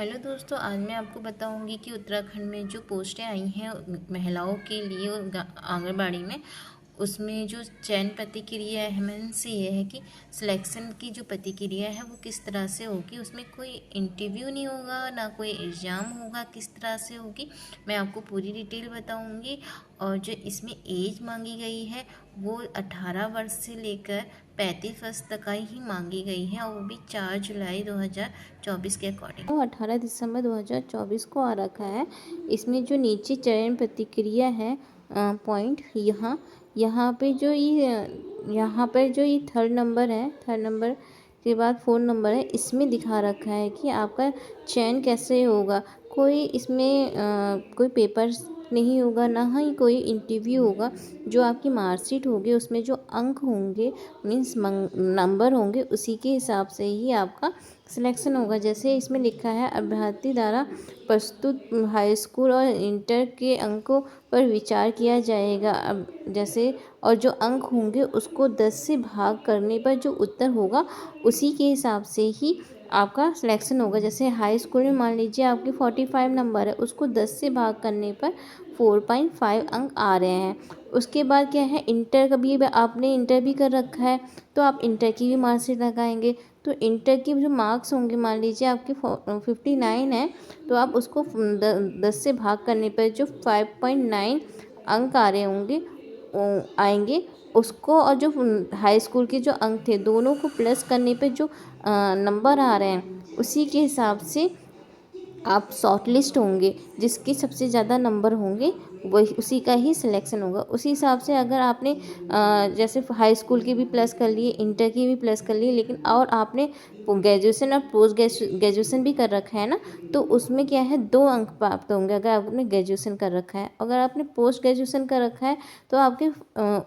Hello दोस्तों, आज मैं आपको बताऊंगी कि उत्तराखंड में जो पोस्टें आई हैं महिलाओं के लिए आंगनबाड़ी में, उसमें जो चयन प्रक्रिया है मीन्स ये है कि सिलेक्शन की जो प्रक्रिया है वो किस तरह से होगी। उसमें कोई इंटरव्यू नहीं होगा, ना कोई एग्ज़ाम होगा, किस तरह से होगी मैं आपको पूरी डिटेल बताऊंगी। और जो इसमें एज मांगी गई है वो 18 वर्ष से लेकर 35 वर्ष तक का ही मांगी गई है, और वो भी 4 जुलाई 2024 के अकॉर्डिंग। तो 18 दिसंबर 2024 को आ रखा है। इसमें जो नीचे चयन प्रतिक्रिया है पॉइंट, यहाँ यहाँ पे जो ये यहाँ पर जो ये थर्ड नंबर के बाद फोन नंबर है, इसमें दिखा रखा है कि आपका चयन कैसे होगा। कोई इसमें कोई पेपर नहीं होगा, ना ही कोई इंटरव्यू होगा। जो आपकी मार्कशीट होगी उसमें जो अंक होंगे मीन्स नंबर होंगे, उसी के हिसाब से ही आपका सिलेक्शन होगा। जैसे इसमें लिखा है, अभ्यर्थी द्वारा प्रस्तुत हाई स्कूल और इंटर के अंकों पर विचार किया जाएगा। अब जैसे और जो अंक होंगे उसको 10 से भाग करने पर जो उत्तर होगा उसी के हिसाब से ही आपका सिलेक्शन होगा। जैसे हाई स्कूल में मान लीजिए आपके 45 नंबर है, उसको 10 से भाग करने पर 4.5 अंक आ रहे हैं। उसके बाद क्या है, इंटर का भी आपने इंटर भी कर रखा है तो आप इंटर की भी मार्कशीट लगाएंगे। तो इंटर की जो मार्क्स होंगे, मान लीजिए आपके 59 है, तो आप उसको 10 से भाग करने पर जो 5.9 अंक आ रहे होंगे आएंगे उसको, और जो हाई स्कूल के जो अंक थे दोनों को प्लस करने पे जो नंबर आ रहे हैं उसी के हिसाब से आप शॉर्ट लिस्ट होंगे। जिसके सबसे ज़्यादा नंबर होंगे वही उसी का ही सिलेक्शन होगा। उसी हिसाब से अगर आपने जैसे हाई स्कूल की भी प्लस कर लिए, इंटर की भी प्लस कर लिए, लेकिन और आपने ग्रेजुएशन और पोस्ट ग्रेजुएशन भी कर रखा है ना, तो उसमें क्या है 2 अंक प्राप्त होंगे अगर आपने ग्रेजुएशन कर रखा है। अगर आपने पोस्ट ग्रेजुएशन कर रखा है तो आपके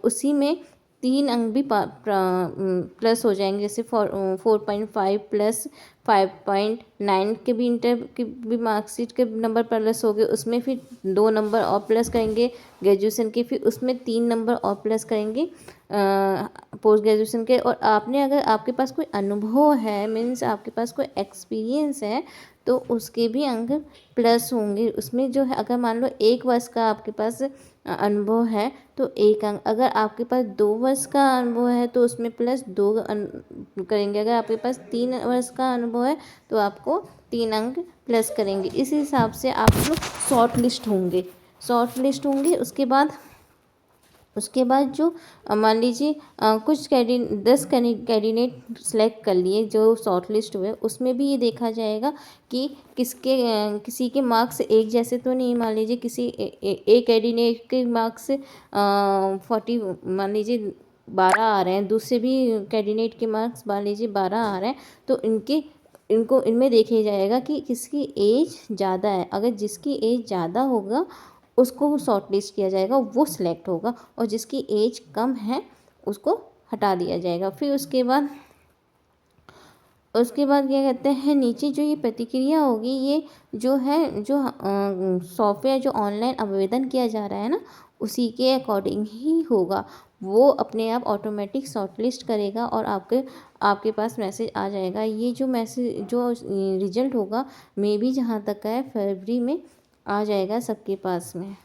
उसी में 3 अंक भी प्लस हो जाएंगे। जैसे 4.5 प्लस 5.9 के भी इंटर की भी मार्कशीट के नंबर प्लस हो गए, उसमें फिर 2 नंबर और प्लस करेंगे ग्रेजुएशन के, फिर उसमें 3 नंबर और प्लस करेंगे पोस्ट ग्रेजुएशन के। और आपने अगर आपके पास कोई अनुभव है मीन्स आपके पास कोई एक्सपीरियंस है तो उसके भी अंक प्लस होंगे उसमें। जो है अगर मान लो 1 वर्ष का आपके पास अनुभव है तो 1 अंक, अगर आपके पास 2 वर्ष का अनुभव है तो उसमें प्लस 2 करेंगे, अगर आपके पास 3 वर्ष का अनुभव है तो आपको 3 अंक प्लस करेंगे। इस हिसाब से आप लोग शॉर्ट लिस्ट होंगे। उसके बाद जो मान लीजिए कुछ 10 कैंडिडेट सेलेक्ट कर लिए जो शॉर्ट लिस्ट हुए, उसमें भी ये देखा जाएगा कि किसी के मार्क्स एक जैसे तो नहीं। मान लीजिए किसी एक कैंडिडेट के मार्क्स 40 मान लीजिए 12 आ रहे हैं, दूसरे भी कैंडिडेट के मार्क्स मान लीजिए 12 आ रहे हैं, तो इनमें देखा जाएगा कि किसकी एज ज़्यादा है। अगर जिसकी एज ज़्यादा होगा उसको शॉर्ट लिस्ट किया जाएगा, वो सिलेक्ट होगा, और जिसकी एज कम है उसको हटा दिया जाएगा। फिर उसके बाद क्या कहते हैं, नीचे जो ये प्रतिक्रिया होगी, ये जो है जो सॉफ्टवेयर जो ऑनलाइन आवेदन किया जा रहा है ना, उसी के अकॉर्डिंग ही होगा। वो अपने आप ऑटोमेटिक शॉर्ट लिस्ट करेगा और आपके पास मैसेज आ जाएगा। ये जो मैसेज जो रिजल्ट होगा मे बी जहाँ तक है फरवरी में आ जाएगा सबके पास में।